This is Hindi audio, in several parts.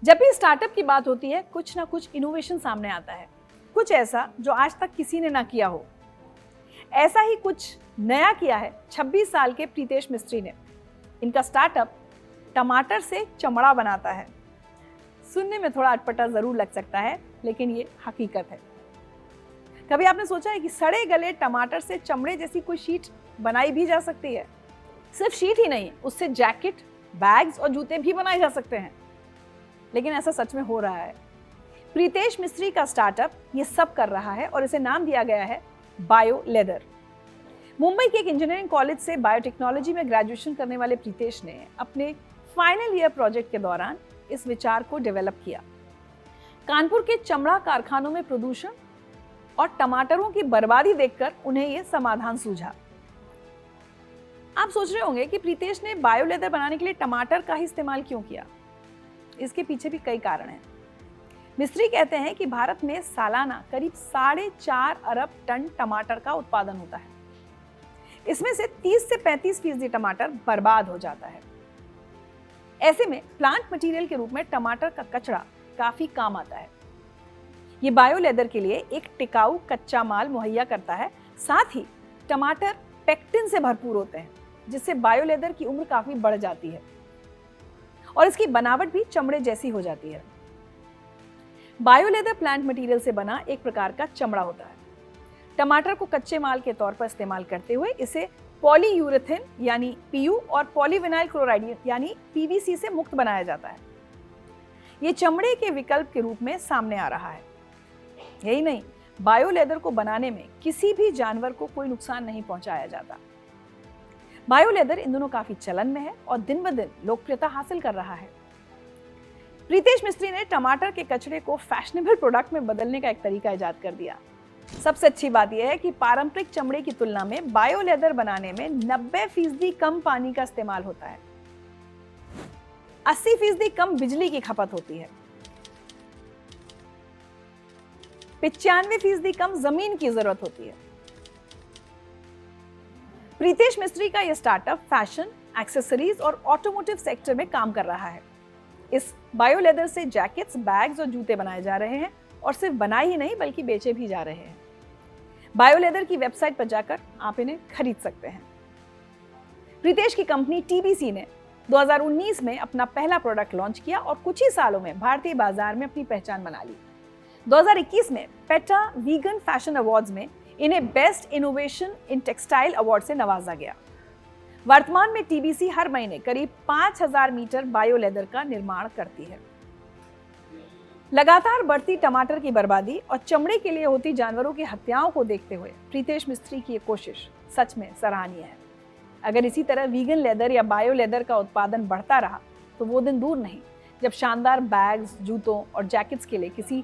जब भी स्टार्टअप की बात होती है कुछ ना कुछ इनोवेशन सामने आता है, कुछ ऐसा जो आज तक किसी ने ना किया हो। ऐसा ही कुछ नया किया है 26 साल के प्रीतेश मिस्त्री ने। इनका स्टार्टअप टमाटर से चमड़ा बनाता है। सुनने में थोड़ा अटपटा जरूर लग सकता है, लेकिन ये हकीकत है। कभी आपने सोचा है कि सड़े गले टमाटर से चमड़े जैसी कोई शीट बनाई भी जा सकती है? सिर्फ शीट ही नहीं, उससे जैकेट, बैग्स और जूते भी बनाए जा सकते हैं। लेकिन ऐसा सच में हो रहा है। प्रीतेश मिस्त्री का स्टार्टअप ये सब कर रहा है और इसे नाम दिया गया है बायो लेदर। मुंबई के एक इंजीनियरिंग कॉलेज से बायोटेक्नोलॉजी में ग्रेजुएशन करने वाले प्रीतेश ने अपने फाइनल ईयर प्रोजेक्ट के दौरान इस विचार को डेवलप किया। कानपुर के चमड़ा कारखानों में प्रदूषण और टमाटरों की बर्बादी देखकर उन्हें यह समाधान सूझा। आप सोच रहे होंगे कि प्रीतेश ने बायो लेदर बनाने के लिए टमाटर का ही इस्तेमाल क्यों किया। इसके पीछे भी कई कारण हैं। मिस्त्री कहते हैं कि भारत में सालाना करीब 4.5 अरब टन टमाटर का उत्पादन होता है। इसमें से 30 से 35% टमाटर बर्बाद हो जाता है। ऐसे में प्लांट मटेरियल के रूप में टमाटर का कचरा काफी काम आता है। ये बायो लेदर के लिए एक टिकाऊ कच्चा माल मुहैया करता है। साथ ही टमाटर पेक्टिन से भरपूर होते हैं, जिससे बायो लेदर की उम्र काफी बढ़ जाती है और इसकी बनावट भी चमड़े जैसी हो जाती है। बायो लेदर प्लांट मटेरियल से बना एक प्रकार का चमड़ा होता है। टमाटर को कच्चे माल के तौर पर इस्तेमाल करते हुए इसे पॉलीयूरेथेन यानी पीयू और पॉलीविनाइल क्लोराइड यानी पीवीसी से मुक्त बनाया जाता है। ये चमड़े के विकल्प के रूप में सामने आ रहा है। यही नहीं, बायो लेदर को बनाने में किसी भी जानवर को कोई नुकसान नहीं पहुंचाया जाता। बायो लेदर इन दिनों काफी चलन में है और दिन ब दिन लोकप्रियता हासिल कर रहा है। प्रीतेश मिस्त्री ने टमाटर के कचरे को फैशनेबल प्रोडक्ट में बदलने का एक तरीका इजाद कर दिया। सबसे अच्छी बात यह है कि पारंपरिक चमड़े की तुलना में बायो लेदर बनाने में 90% कम पानी का इस्तेमाल होता है, 80% कम बिजली की खपत होती है, 95% कम जमीन की जरूरत होती है। प्रीतेश मिस्त्री का यह स्टार्टअप फैशन, एक्सेसरीज और ऑटोमोटिव सेक्टर में काम कर रहा है। इस बायो लेदर से जैकेट्स, बैग्स और जूते बनाए जा रहे हैं और सिर्फ बनाए ही नहीं बल्कि बेचे भी जा रहे हैं। बायो लेदर की वेबसाइट पर जाकर आप इन्हें खरीद सकते हैं। प्रीतेश की कंपनी टीबीसी ने 2019 में अपना पहला प्रोडक्ट लॉन्च किया और कुछ ही सालों में भारतीय बाजार में अपनी पहचान बना ली। 2021 में पेटा वीगन फैशन अवार्ड्स में इन्हें best innovation in textile award से नवाजा गया। वर्तमान में टीबीसी हर महीने करीब 5000 मीटर बायो लेदर का निर्माण करती है। लगातार बढ़ती टमाटर की बर्बादी और चमड़े के लिए होती जानवरों की हत्याओं को देखते हुए प्रीतेश मिस्त्री की ये कोशिश सच में सराहनीय है। अगर इसी तरह वीगन लेदर या बायो लेदर का उत्पादन बढ़ता रहा तो वो दिन दूर नहीं जब शानदार बैग्स, जूतों और जैकेट्स के लिए किसी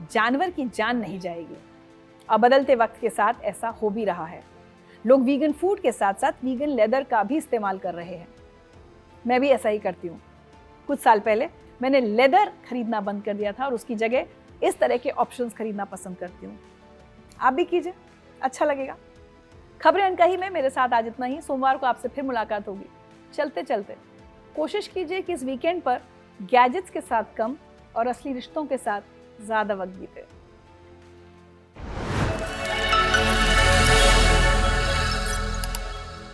जानवर की जान नहीं जाएगी। अब बदलते वक्त के साथ ऐसा हो भी रहा है। लोग वीगन फूड के साथ साथ वीगन लेदर का भी इस्तेमाल कर रहे हैं। मैं भी ऐसा ही करती हूँ। कुछ साल पहले मैंने लेदर खरीदना बंद कर दिया था और उसकी जगह इस तरह के ऑप्शंस खरीदना पसंद करती हूँ। आप भी कीजिए, अच्छा लगेगा। खबरें अनकही में मेरे साथ आज इतना ही। सोमवार को आपसे फिर मुलाकात होगी। चलते चलते कोशिश कीजिए कि इस वीकेंड पर गैजेट्स के साथ कम और असली रिश्तों के साथ ज़्यादा वक्त बीते।